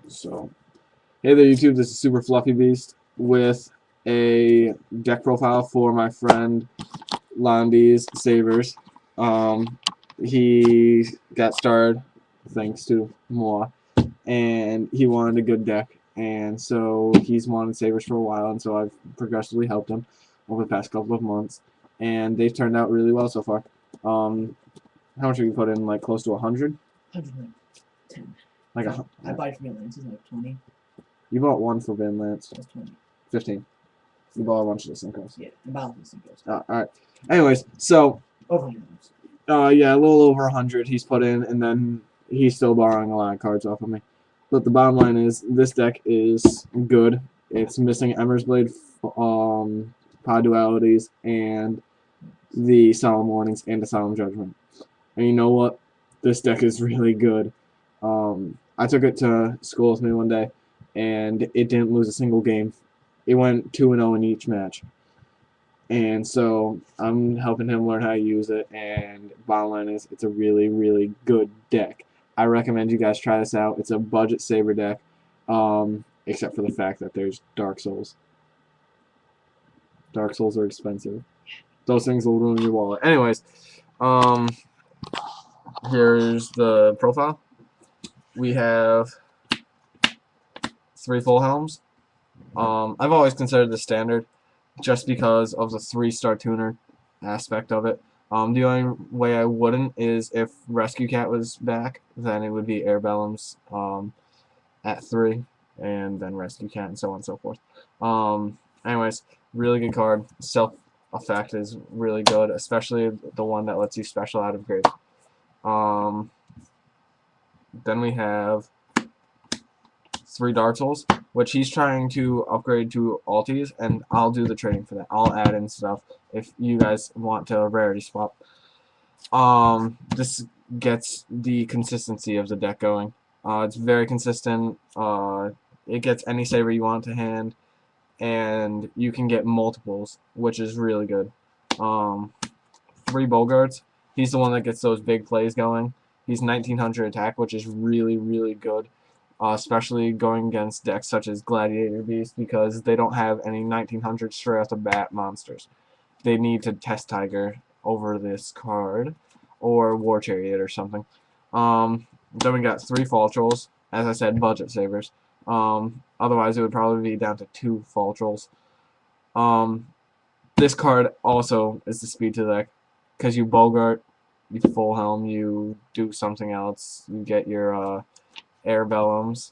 So, hey there, YouTube. This is superfluffybeast with a deck profile for my friend Londy's Sabers. Um, he got started thanks to moi, and he wanted a good deck, and so he's wanted Sabers for a while, and so I've progressively helped him over the past couple of months, and they've turned out really well so far. How much have you put in? Like close to 100? 110. Like I buy from Atlantis like 20. You bought one for Van Lance. That's 20. 15. You bought a bunch of the synchros. Yeah, and balance the synchros. Alright. Anyways, so Over 100. yeah, a little over 100 he's put in, and then he's still borrowing a lot of cards off of me. But the bottom line is, this deck is good. It's missing Emmer's Blade, Pod Dualities, and the Solemn Warnings, and the Solemn Judgment. And you know what? This deck is really good. I took it to school with me one day, and it didn't lose a single game. It went 2-0 in each match. And so I'm helping him learn how to use it, and bottom line is, it's a really, really good deck. I recommend you guys try this out. It's a budget saber deck, except for the fact that there's Dark Souls. Dark Souls are expensive. Those things will ruin your wallet. Anyways, here's the profile. We have 3 full helms. I've always considered this standard, just because of the 3-star tuner aspect of it. The only way I wouldn't is if Rescue Cat was back, then it would be Airbellum's at 3, and then Rescue Cat, and so on and so forth. Anyways, really good card. Self effect is really good, especially the one that lets you special out of grade. Then we have 3 Dark Souls, which he's trying to upgrade to alties, and I'll do the trading for that. I'll add in stuff if you guys want to rarity swap. This gets the consistency of the deck going. It's very consistent. It gets any saber you want to hand, and you can get multiples, which is really good. 3 Bogarts. He's the one that gets those big plays going. He's 1900 attack, which is really, really good. Especially going against decks such as Gladiator Beast, because they don't have any 1900 straight off the bat monsters. They need to test Tiger over this card, or War Chariot or something. Then we got 3 Fall Trolls, as I said, budget savers. Otherwise it would probably be down to 2 Fall Trolls. This card also is the speed to the deck, because you Bogart, you full helm, you do something else, you get your Airbellums,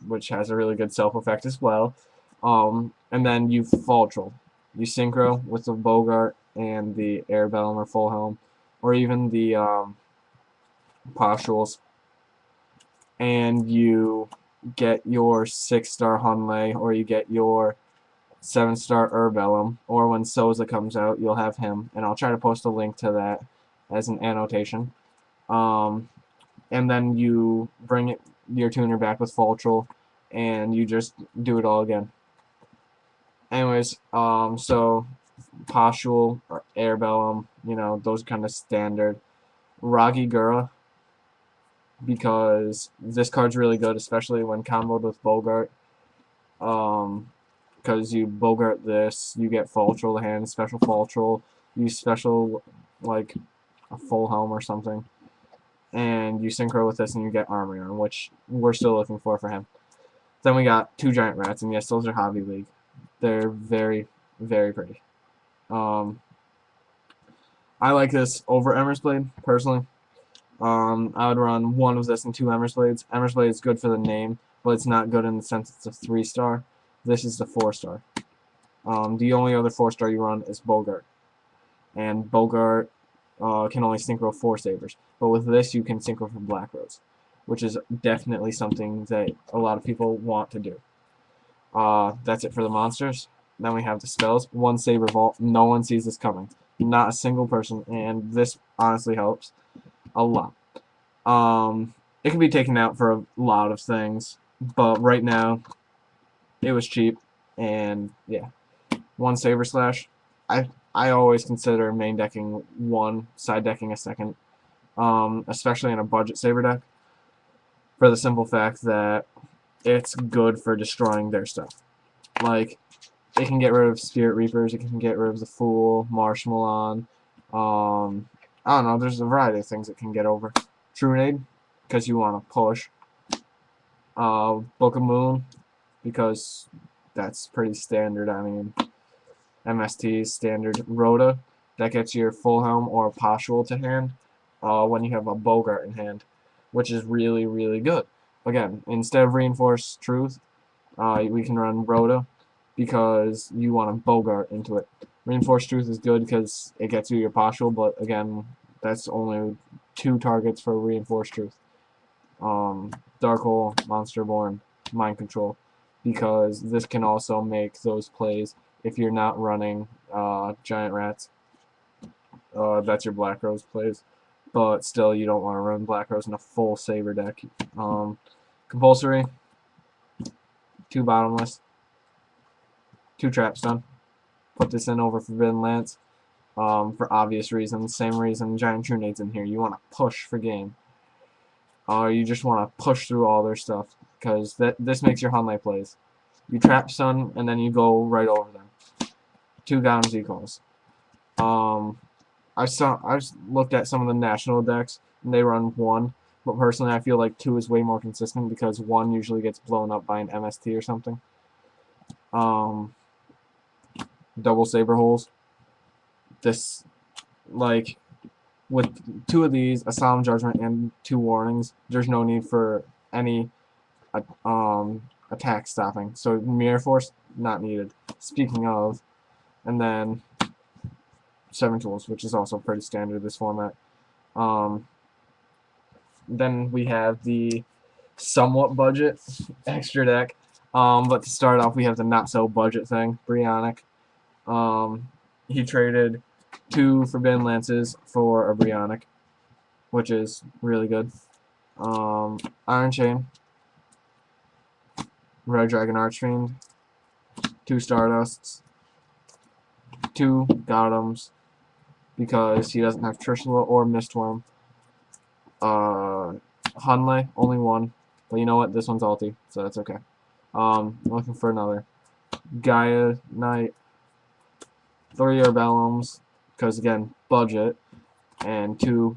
which has a really good self effect as well. And then you Fall Troll. You synchro with the Bogart and the Airbellum or Full Helm, or even the Postules, and you get your 6-star Hyunlei, or you get your 7-star Airbellum, or when Soza comes out, you'll have him, and I'll try to post a link to that as an annotation. And then you bring your tuner back with Fall Troll, and you just do it all again. Anyways, so Pashul or Airbellum, you know, those kind of standard. Ragi Gura, because this card's really good, especially when comboed with Bogart. Because you Bogart this, you get Fall Troll to hand, special Fall Troll, you special, like, a full helm or something, and you synchro with this and you get Armor, which we're still looking for him. Then we got 2 Giant Rats, and yes, those are Hobby League. They're very, very pretty. I like this over Emmer's Blade, personally. I would run 1 of this and 2 Emmer's Blades. Emmer's Blade is good for the name, but it's not good in the sense it's a 3-star. This is the 4-star. The only other 4-star you run is Bogart. And Bogart can only synchro 4 sabers. But with this, you can synchro for Black Rose, which is definitely something that a lot of people want to do. That's it for the monsters. Then we have the spells. 1 Saber Vault. No one sees this coming. Not a single person, and this honestly helps a lot. It can be taken out for a lot of things, but right now, it was cheap, and yeah. 1 Saber Slash. I always consider main decking 1, side decking a 2nd, especially in a budget saber deck, for the simple fact that it's good for destroying their stuff. Like, it can get rid of Spirit Reapers, it can get rid of the Fool, Marshmallow, I don't know, there's a variety of things it can get over. Trunade, because you want to push. Book of Moon, because that's pretty standard. I mean, MST is standard. Rhoda, that gets your full helm or Poshul to hand when you have a Bogart in hand, which is really, really good. Again, instead of Reinforced Truth, we can run Rhoda because you want to Bogart into it. Reinforced Truth is good because it gets you your Poshul, but again, that's only 2 targets for Reinforced Truth. Dark Hole, Monsterborn, Mind Control, because this can also make those plays if you're not running Giant Rats. That's your Black Rose plays, but still you don't want to run Black Rose in a full Saber deck. Compulsory, 2 Bottomless, 2 Trap Stun. Put this in over Forbidden Lance for obvious reasons. Same reason Giant Trunade's in here. You want to push for game. You just want to push through all their stuff because this makes your hyunlei plays. You Trap Stun and then you go right over them. 2 Gaunt's Equals. I've looked at some of the national decks and they run 1, but personally I feel like 2 is way more consistent because 1 usually gets blown up by an MST or something. Double Saber Holes. This, like, with 2 of these, a Solemn Judgment and 2 Warnings, there's no need for any attack stopping. So Mirror Force, not needed. Speaking of, and then 7 Tools, which is also pretty standard this format. Then we have the somewhat budget extra deck. But to start off, we have the not so budget thing, Brionic. He traded 2 Forbidden Lances for a Brionic, which is really good. Iron Chain, Red Dragon Archfiend, 2 Stardusts, 2 Gotams, because he doesn't have Trishula or Mistworm. Hyunlei, only 1, but you know what? This one's ulti, so that's okay. Looking for another. Gaia Knight, 3 Orbellums, because again, budget, and 2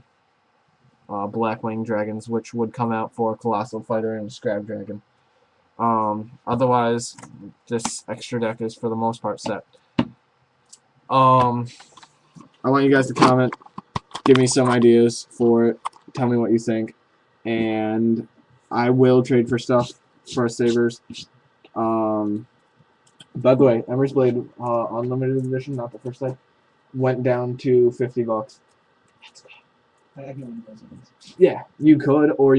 Blackwing Dragons, which would come out for a Colossal Fighter and a Scrab Dragon. Otherwise, this extra deck is for the most part set. I want you guys to comment, give me some ideas for it, tell me what you think, and I will trade for stuff for Sabers. By the way, Ember's Blade Unlimited Edition, not the first set, went down to $50. I can only those ones. Yeah, you could, or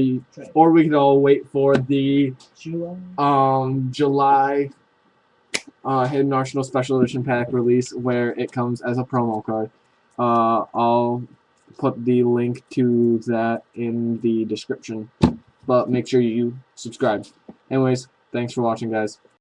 we could all wait for the July Hidden Arsenal Special Edition pack release, where it comes as a promo card. I'll put the link to that in the description, but make sure you subscribe. Anyways, thanks for watching, guys.